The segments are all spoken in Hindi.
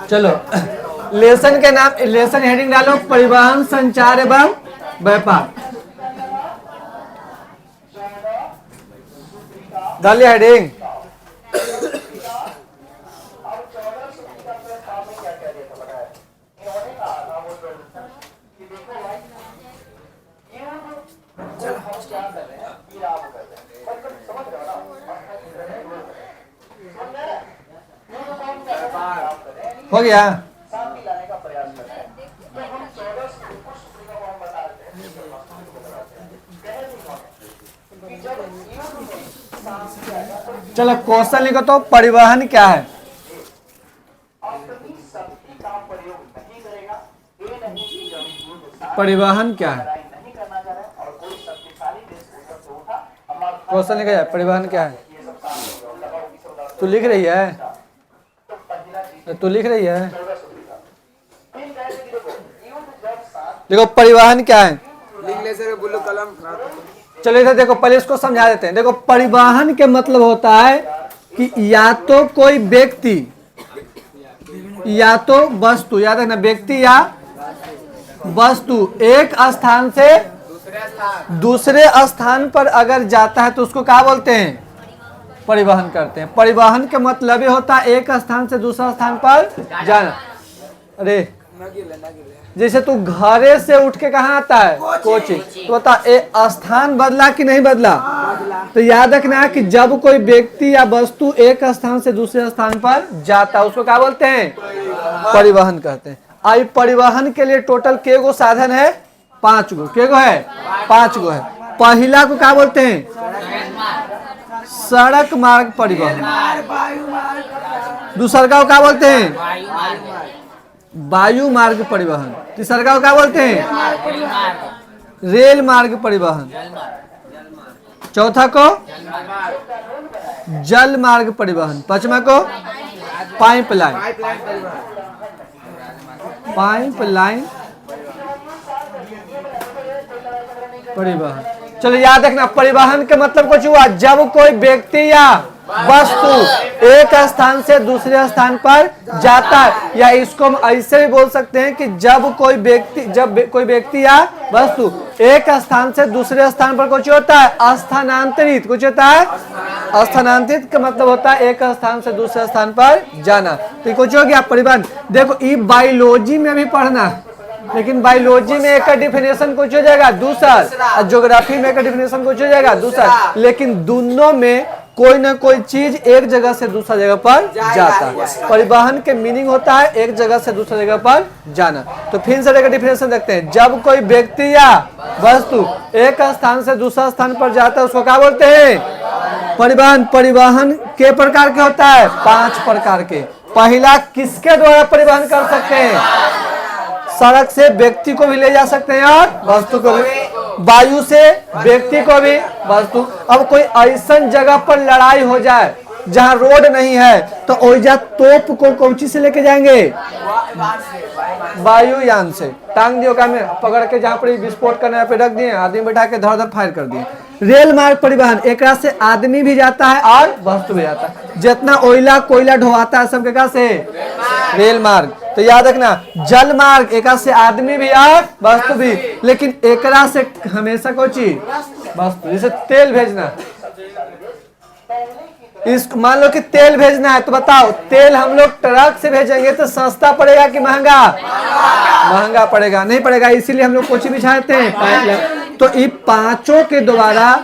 चलो लेसन के नाम, लेसन हेडिंग डालो परिवहन, संचार एवं व्यापार। डालिए हेडिंग। हो गया। चलो क्वेश्चन लिखो तो परिवहन क्या है? परिवहन क्या है? क्वेश्चन लिखा जाए परिवहन क्या है? तू लिख रही है? तू लिख रही है? देखो परिवहन क्या है? लिख ले सर, बोलो कलम। चलो इधर देखो, पहले इसको समझा देते हैं। देखो परिवहन के मतलब होता है कि या तो कोई व्यक्ति या तो वस्तु, याद रखना, व्यक्ति या वस्तु एक स्थान से दूसरे स्थान पर अगर जाता है तो उसको क्या बोलते हैं? परिवहन करते हैं। परिवहन के मतलब ये होता है एक स्थान से दूसरा स्थान पर जाना। अरे जैसे तू घरे से उठ के कहाँ आता है? कोचिंग। तो बता स्थान बदला कि नहीं बदला? तो याद रखना कि जब कोई व्यक्ति या वस्तु एक स्थान से दूसरे स्थान पर जाता है उसको क्या बोलते हैं? परिवहन कहते हैं। आई परिवहन के लिए टोटल के गो साधन है? 5 गो। के गो है? 5 गो है। पहला को क्या बोलते हैं? सड़क मार्ग परिवहन। दूसरा को क्या बोलते हैं? वायु मार्ग परिवहन। तीसरा को क्या बोलते हैं? रेल मार्ग परिवहन। चौथा को जल मार्ग परिवहन। पांचवा को पाइपलाइन। पाइपलाइन परिवहन। चलो याद रखना परिवहन के मतलब कुछ हुआ जब कोई व्यक्ति या वस्तु एक स्थान से दूसरे स्थान पर जाता है, या इसको हम ऐसे भी बोल सकते हैं कि जब कोई व्यक्ति या वस्तु एक स्थान से दूसरे स्थान पर कुछ होता है स्थानांतरित। कुछ होता है स्थानांतरित का मतलब होता है एक स्थान से दूसरे स्थान पर जाना। तो कुछ हो गया परिवहन। देखो ये बायोलॉजी में भी पढ़ना, लेकिन बायोलॉजी में एक डिफिनेशन कुछ हो जाएगा दूसरा, और ज्योग्राफी में एक डिफिनेशन कुछ हो जाएगा दूसरा, लेकिन दोनों में कोई ना कोई चीज एक जगह से दूसरा जगह पर जाता है। परिवहन के मीनिंग होता है एक जगह से दूसरी जगह पर जाना। तो फिर से एक डिफिनेशन देखते हैं। जब कोई व्यक्ति या वस्तु एक स्थान से दूसरा स्थान पर जाता है उसको क्या बोलते हैं? परिवहन। परिवहन के प्रकार के होता है? 5 प्रकार के। पहला किसके द्वारा परिवहन कर सकते हैं? सड़क से व्यक्ति को भी ले जा सकते हैं और वस्तु को भी। वायु से व्यक्ति को भी, वस्तु। अब कोई ऐसा जगह पर लड़ाई हो जाए जहाँ रोड नहीं है तो ओइजा तोप को कौची से लेके जाएंगे? वायुयान से। टांग दियो का में पकड़ के जहाँ पर विस्फोट करने पे रख दिए, आदमी बैठा के धड़ धड़ फायर कर दिए। रेल मार्ग परिवहन, एक से आदमी भी जाता है और वस्तु भी जाता है। जितना ओइला कोयला ढोवाता है सब एक से रेल मार्ग। तो याद रखना जल मार्ग एक से आदमी भी और वस्तु भी, लेकिन एक से हमेशा कोची वस्तु। जैसे तेल भेजना, इस मान लो कि तेल भेजना है तो बताओ तेल हम लोग ट्रक से भेजेंगे तो सस्ता पड़ेगा कि महंगा? महंगा पड़ेगा। नहीं पड़ेगा, इसीलिए हम लोग कोची बिछाते हैं पाइपलाइन। तो ये 5 के द्वारा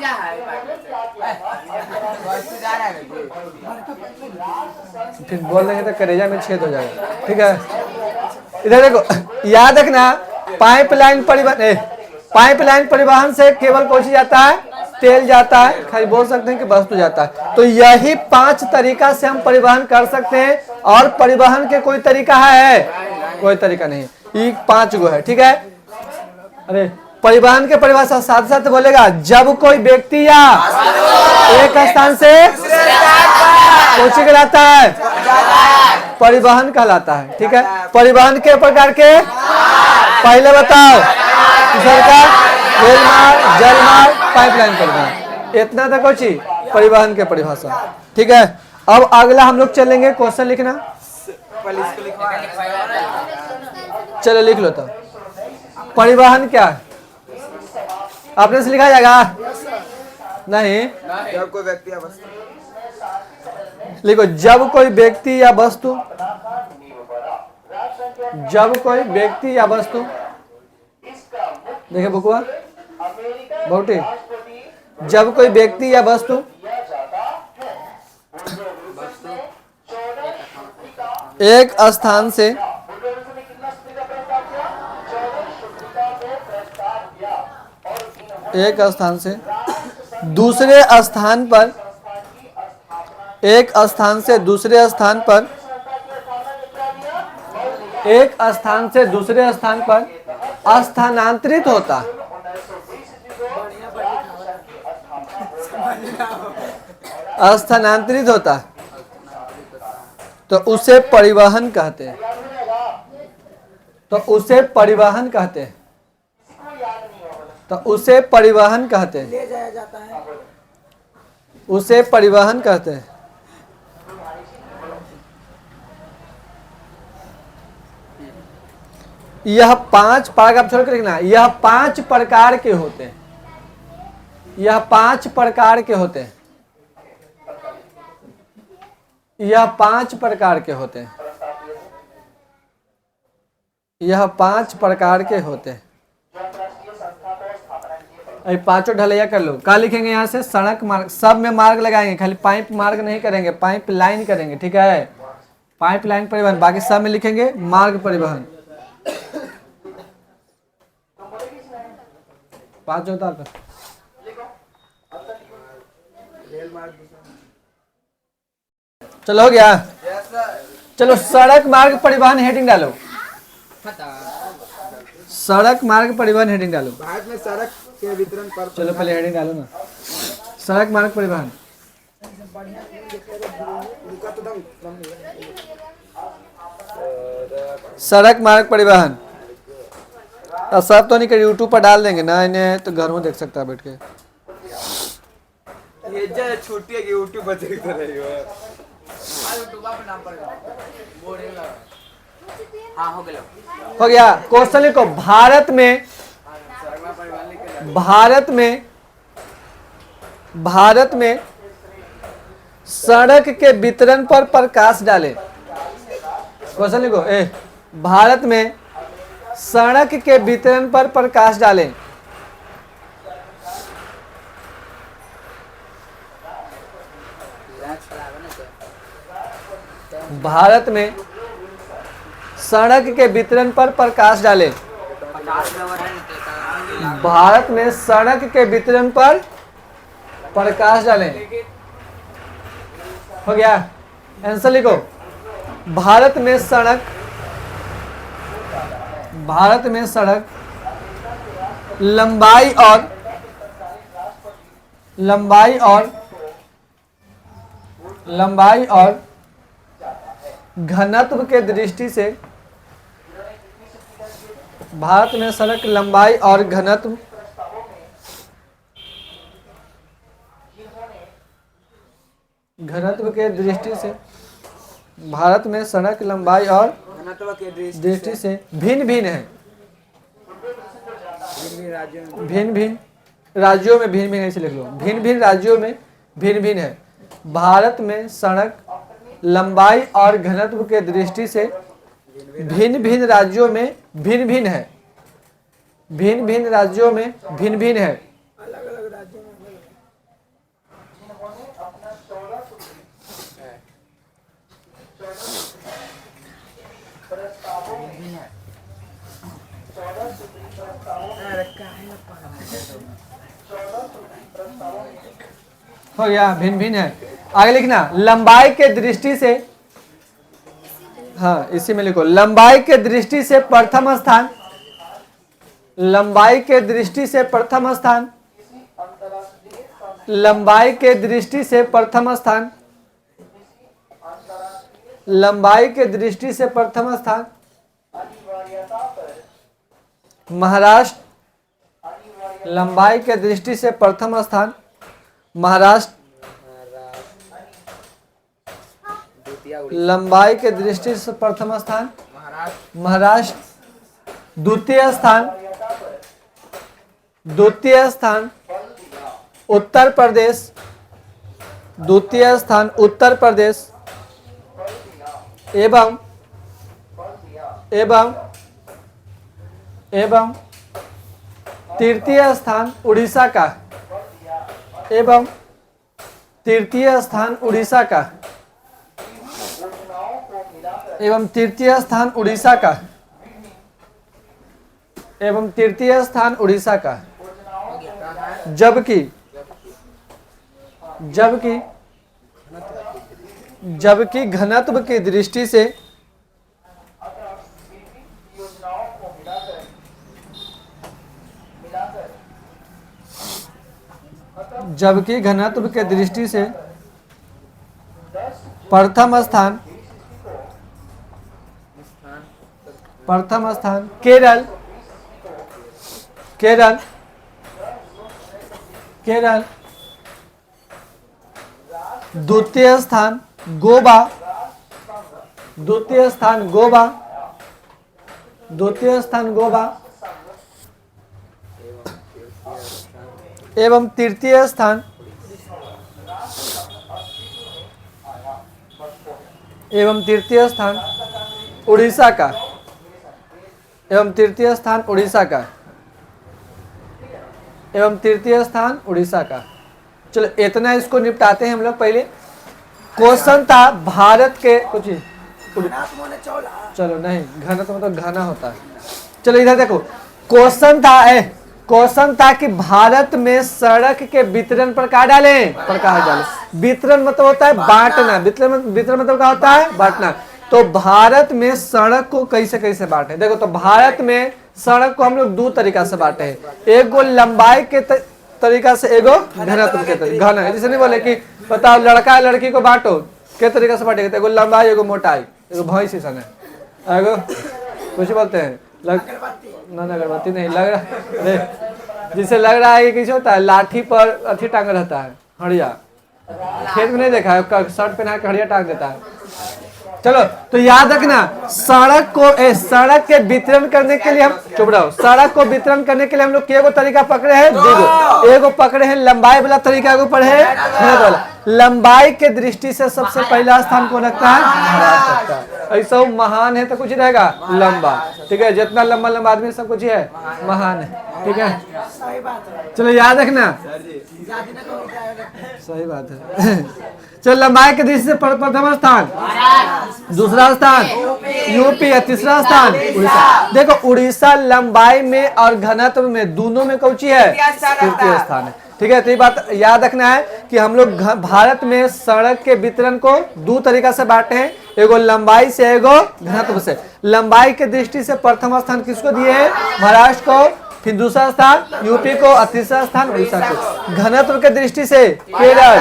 फिर बोल देंगे तो करेजा में छेद हो जाएगा। ठीक है, इधर देखो याद रखना पाइपलाइन परिवहन, पाइपलाइन परिवहन से केवल कौन सी जाता है? तेल जाता है। खाली बोल सकते हैं कि वस्तु जाता है। तो यही 5 तरीका से हम परिवहन कर सकते हैं, और परिवहन के कोई तरीका है? कोई तरीका नहीं, ये 5 गो है। ठीक है, अरे परिवहन के परिभाषा साथ साथ बोलेगा जब कोई व्यक्ति या एक स्थान से कौन कहलाता है? परिवहन कहलाता है। ठीक है, परिवहन के प्रकार के पहले बताओ, दूसरा रेल मार्ग, जल मार्ग, पाइपलाइन परिवहन, इतना तक कुछ ही परिवहन के परिभाषा। ठीक है, अब अगला हम लोग चलेंगे, क्वेश्चन लिखना। चलो लिख लो तो, परिवहन क्या है? आपने से लिखा जाएगा? नहीं, जब कोई व्यक्ति या वस्तु, लिखो जब कोई व्यक्ति या वस्तु, जब कोई व्यक्ति या वस्तु, देखिए बुकवा बहुटी, जब कोई व्यक्ति या वस्तु एक स्थान से दूसरे स्थान पर, एक स्थान से दूसरे स्थान पर, एक स्थान से दूसरे स्थान पर स्थानांतरित होता, स्थानांतरित होता, तो उसे परिवहन कहते हैं। तो उसे परिवहन कहते हैं। तो उसे परिवहन कहते हैं। ले जाया जाता है। उसे परिवहन कहते हैं। यह 5 पैराग्राफ छोड़ कर लिखना, यह 5 प्रकार के होते हैं। यह 5 प्रकार के होते हैं। यह 5 प्रकार के होते हैं। यह 5 प्रकार के होते हैं। अभी पांचों ढलैया कर लो। क्या लिखेंगे यहाँ से? सड़क मार्ग, सब में मार्ग लगाएंगे, खाली पाइप मार्ग नहीं करेंगे, पाइप लाइन करेंगे। ठीक है, पाइप लाइन परिवहन, बाकी सब में लिखेंगे मार्ग परिवहन। पांचों उतार कर चलो, हो गया। चलो सड़क मार्ग परिवहन हेडिंग डालो। सड़क मार्ग परिवहन हेडिंग डालो। भारत में सड़क के वितरण पर चलो पहले हेडिंग डालो ना, सड़क मार्ग परिवहन। सड़क मार्ग परिवहन सब तो नहीं कर, यूट्यूब पर डाल देंगे ना, इन्हें तो घर में देख सकता है बैठ के। ये जो छुट्टी है कि यूट्यूब पर देखते रहेगा। हाँ हो गया। हो गया। क्वेश्चन लिखो, भारत में सड़क के वितरण पर प्रकाश डालें। क्वेश्चन लिखो, भारत में सड़क के वितरण पर प्रकाश डालें। भारत में सड़क के वितरण पर प्रकाश डालें। भारत में सड़क के वितरण पर प्रकाश डालें। हो गया। आंसर लिखो, भारत में सड़क लंबाई और घनत्व के दृष्टि से, भारत में सड़क लंबाई और घनत्व के दृष्टि से, भारत में सड़क लंबाई और घनत्व के दृष्टि से भिन्न भिन्न है। भिन्न भिन्न राज्यों में भिन्न भिन्न, ऐसे लिख लो, भिन्न भिन्न राज्यों में भिन्न भिन्न है। भारत में सड़क लंबाई और घनत्व के दृष्टि से भिन्न भिन्न राज्यों में भिन्न भिन्न है। भिन्न भिन्न राज्यों में भिन्न भिन्न है। अलग अलग राज्यों में हो गया, भिन्न भिन्न है। आगे लिखना, लंबाई के दृष्टि से, हाँ इसी में लिखो, लंबाई के दृष्टि से प्रथम स्थान, लंबाई के दृष्टि से प्रथम स्थान, लंबाई के दृष्टि से प्रथम स्थान, लंबाई के दृष्टि से प्रथम स्थान, महाराष्ट्र लंबाई के दृष्टि से प्रथम स्थान, महाराष्ट्र लंबाई के दृष्टि से प्रथम स्थान, महाराष्ट्र द्वितीय स्थान, उत्तर प्रदेश, द्वितीय स्थान उत्तर प्रदेश एवं तृतीय स्थान उड़ीसा का, एवं तृतीय स्थान उड़ीसा का, एवं तृतीय स्थान उड़ीसा का, एवं तृतीय स्थान उड़ीसा का। जबकि घनत्व की दृष्टि से प्रथम स्थान केरल, द्वितीय स्थान गोवा, एवं तृतीय स्थान उड़ीसा का, चलो इतना इसको निपटाते हैं हम लोग। पहले क्वेश्चन था भारत के कुछ चलो नहीं, घनत्व मतलब घना होता है। चलो इधर देखो, क्वेश्चन था कि भारत में सड़क के वितरण प्रकार डालें, वितरण मतलब होता है बांटना, वितरण मतलब क्या होता है, बांटना। तो भारत में सड़क को कैसे कैसे बांटे, देखो तो भारत में सड़क को हम लोग दो तरीका से बांटे हैं, एगो लंबाई के तरीका से, एगो घनत्व के तरीका। घना जैसे नहीं बोले कि बताओ लड़का लड़की को बांटो के तरीका से बांटेगा, एगो लंबाई, एगो मोटाई, एगो भैंस सन है, एगो कुछ बोलते हैं ना अगरबत्ती नहीं लग रहा, जिसे लग रहा है कि कैसे होता है, लाठी पर अथी टांग रहता है, हड़िया। खेत में नहीं देखा है, शर्ट पहना के हड़िया टांग देता है। चलो तो याद रखना, सड़क के वितरण करने के लिए हम चुप रहो, सड़क को वितरण करने के लिए हम लोग केगो तरीका पकड़े हैं, दो। एगो पकड़े हैं लंबाई वाला तरीका, एगो पढ़े हैं घनत्व वाला। लंबाई के दृष्टि से सबसे पहला स्थान कौन रखता है, महाराष्ट्र रखता है। ऐसा महान है तो कुछ रहेगा लंबा, ठीक है, जितना लंबा लंबा आदमी सब कुछ है महान है, ठीक है। चलो याद रखना, सही बात है। चलो लंबाई के दृष्टि से प्रथम स्थान, दूसरा स्थान यूपी, तीसरा स्थान उड़ीसा। देखो उड़ीसा लंबाई में और घनत्व में दोनों में कौची है, तृतीय स्थान है, ठीक है। तो ये बात याद रखना है कि हम लोग भारत में सड़क के वितरण को दो तरीका से बांटे हैं, एगो लंबाई से, एगो घनत्व से। लंबाई के दृष्टि से प्रथम स्थान किसको दिए हैं, महाराष्ट्र को, फिर दूसरा स्थान यूपी को और तीसरा स्थान उड़ीसा को। घनत्व के दृष्टि से केरल,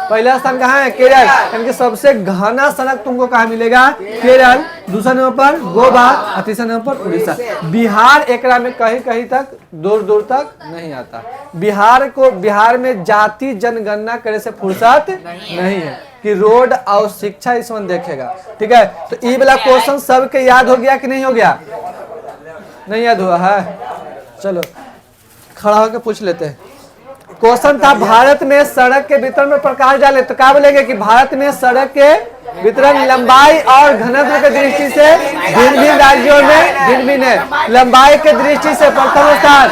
पहला स्थान कहाँ है, केरल, यानी कि सबसे घना सड़क तुमको कहाँ मिलेगा, केरल। दूसरा नंबर पर गोवा और तीसरा नंबर पर उड़ीसा। बिहार एकरा में कहीं कहीं तक दूर दूर तक नहीं आता। बिहार में जाति जनगणना करे से फुर्सत नहीं है कि रोड और शिक्षा इसमें देखेगा, ठीक है। तो ये वाला क्वेश्चन सबके याद हो गया कि नहीं हो गया, नहीं याद हुआ है, चलो खड़ा होकर पूछ लेते हैं। क्वेश्चन था भारत में सड़क के वितरण में प्रकाश डाले, तो क्या बोलेंगे कि भारत में सड़क के वितरण लंबाई और घनत्व के दृष्टि से भिन्न भिन्न राज्यों में भिन्न भिन्न है। लंबाई के दृष्टि से प्रथम स्थान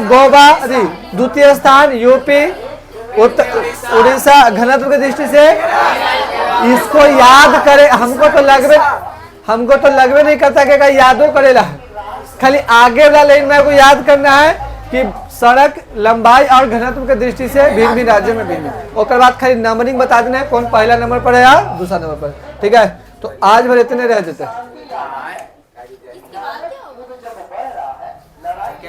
गोवा, द्वितीय स्थान यूपी, उड़ीसा। घनत्व की दृष्टि से इसको याद करे, हमको तो लगवे नहीं करता कि यादो करेला, खाली आगे वाला लाइन में आपको याद करना है कि सड़क लंबाई और घनत्व के दृष्टि से भिन्न भिन्न राज्यों में भिन्न। उसके बाद खाली नंबरिंग बता देना है, कौन पहला नंबर पर है या दूसरा नंबर पर, ठीक है। तो आज भर इतने रह देते हैं।